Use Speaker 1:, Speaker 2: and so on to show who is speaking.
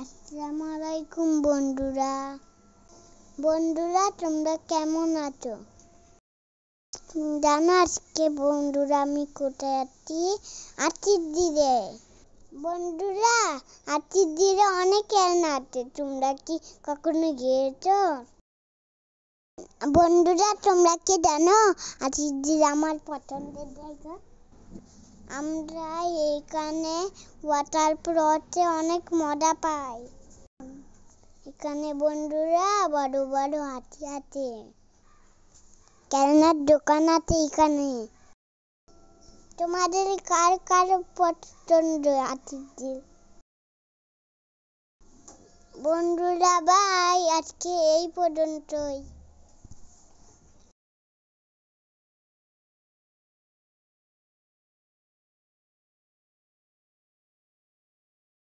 Speaker 1: আসসালামু আলাইকুম বন্ধুরা। বন্ধুরা তোমরা কেমন আছো? জানো আজকে বন্ধুরা আমি কোথায় আছি? আতিরদিরে। বন্ধুরা আতিরদিরে অনেক খেলনা আছে, তোমরা কি কখনো গিয়েছো? বন্ধুরা তোমরা কি জানো আতিরদিরে আমার পছন্দের জায়গা? আমরা এখানে ওয়াটার পার্কে অনেক মজা পাই। এখানে বন্ধুরা বড় বড় হাতি আছে, খেলনার দোকান আছে এখানে। তোমাদের কার কার পছন্দ হাতির? বন্ধুরা বাই, আজকে এই পর্যন্তই।